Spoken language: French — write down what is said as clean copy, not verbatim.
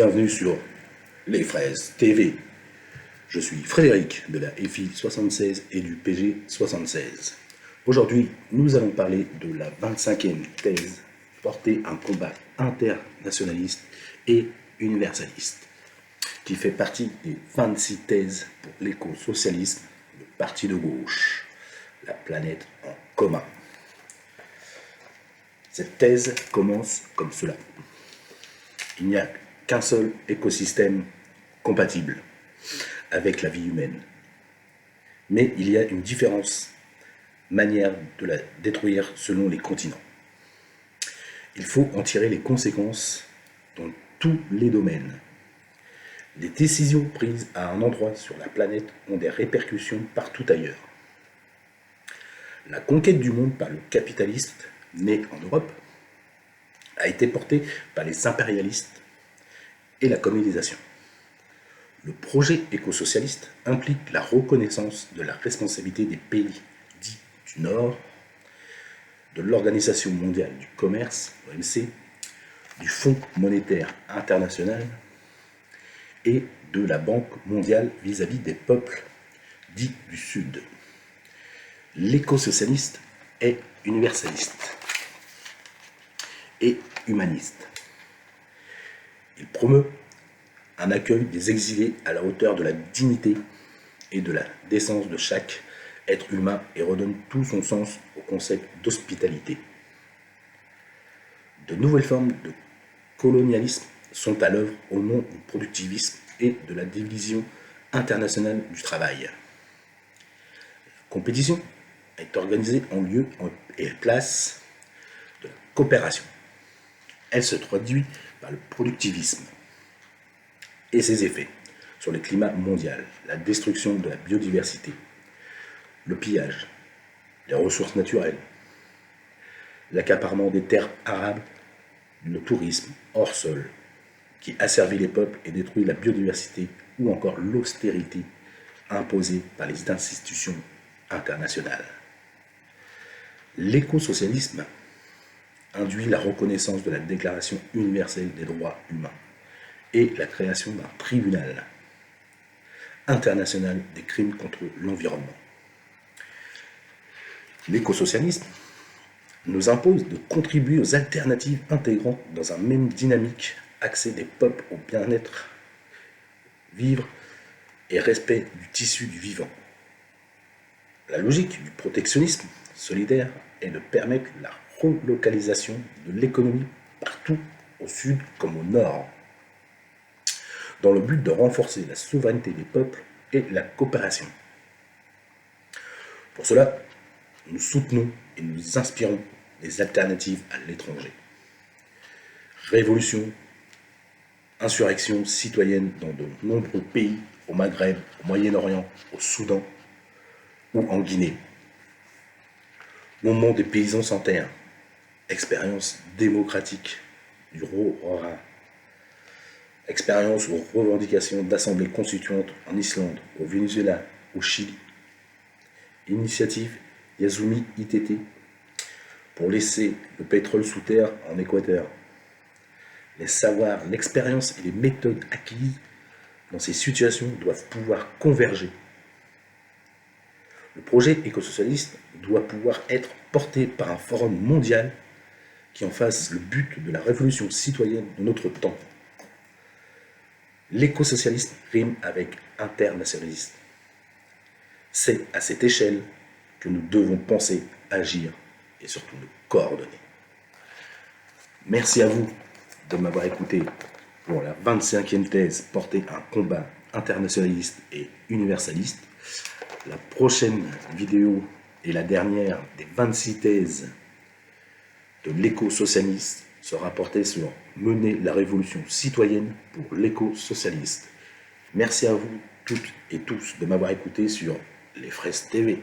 Bienvenue sur Les Fraises TV. Je suis Frédéric de la FI 76 et du PG 76. Aujourd'hui, nous allons parler de la 25e thèse porter un combat internationaliste et universaliste, qui fait partie des 26 thèses pour l'éco-socialisme, le parti de gauche, la planète en commun. Cette thèse commence comme cela. Il n'y a qu'un seul écosystème compatible avec la vie humaine. Mais il y a une différence manière de la détruire selon les continents. Il faut en tirer les conséquences dans tous les domaines. Les décisions prises à un endroit sur la planète ont des répercussions partout ailleurs. La conquête du monde par le capitaliste, né en Europe, a été portée par les impérialistes et la communisation. Le projet éco-socialiste implique la reconnaissance de la responsabilité des pays dits du Nord, de l'Organisation mondiale du commerce, OMC, du Fonds monétaire international et de la Banque mondiale vis-à-vis des peuples dits du Sud. L'éco-socialiste est universaliste et humaniste. Il promeut un accueil des exilés à la hauteur de la dignité et de la décence de chaque être humain et redonne tout son sens au concept d'hospitalité. De nouvelles formes de colonialisme sont à l'œuvre au nom du productivisme et de la division internationale du travail. La compétition est organisée en lieu et place de la coopération. Elle se traduit par le productivisme et ses effets sur le climat mondial, la destruction de la biodiversité, le pillage, les ressources naturelles, l'accaparement des terres arables, le tourisme hors sol qui asservit les peuples et détruit la biodiversité ou encore l'austérité imposée par les institutions internationales. L'éco-socialisme induit la reconnaissance de la Déclaration universelle des droits humains et la création d'un tribunal international des crimes contre l'environnement. L'éco-socialisme nous impose de contribuer aux alternatives intégrantes dans un même dynamique accès des peuples au bien-être, vivre et respect du tissu du vivant. La logique du protectionnisme solidaire est de permettre la relocalisation de l'économie partout au sud comme au nord, dans le but de renforcer la souveraineté des peuples et la coopération. Pour cela, nous soutenons et nous inspirons des alternatives à l'étranger. Révolution, insurrection citoyenne dans de nombreux pays, au Maghreb, au Moyen-Orient, au Soudan ou en Guinée. Mouvement des paysans sans terre, expérience démocratique du Roraima. Expérience ou revendication d'assemblées constituantes en Islande, au Venezuela, au Chili. Initiative Yazumi ITT pour laisser le pétrole sous terre en Équateur. Les savoirs, l'expérience et les méthodes acquises dans ces situations doivent pouvoir converger. Le projet éco-socialiste doit pouvoir être porté par un forum mondial qui en fasse le but de la révolution citoyenne de notre temps. L'éco-socialisme rime avec internationaliste. C'est à cette échelle que nous devons penser, agir et surtout nous coordonner. Merci à vous de m'avoir écouté pour la 25e thèse porter un combat internationaliste et universaliste. La prochaine vidéo est la dernière des 26 thèses de l'éco-socialiste sera portée sur mener la révolution citoyenne pour l'éco-socialiste. Merci à vous toutes et tous de m'avoir écouté sur Les Fraises TV.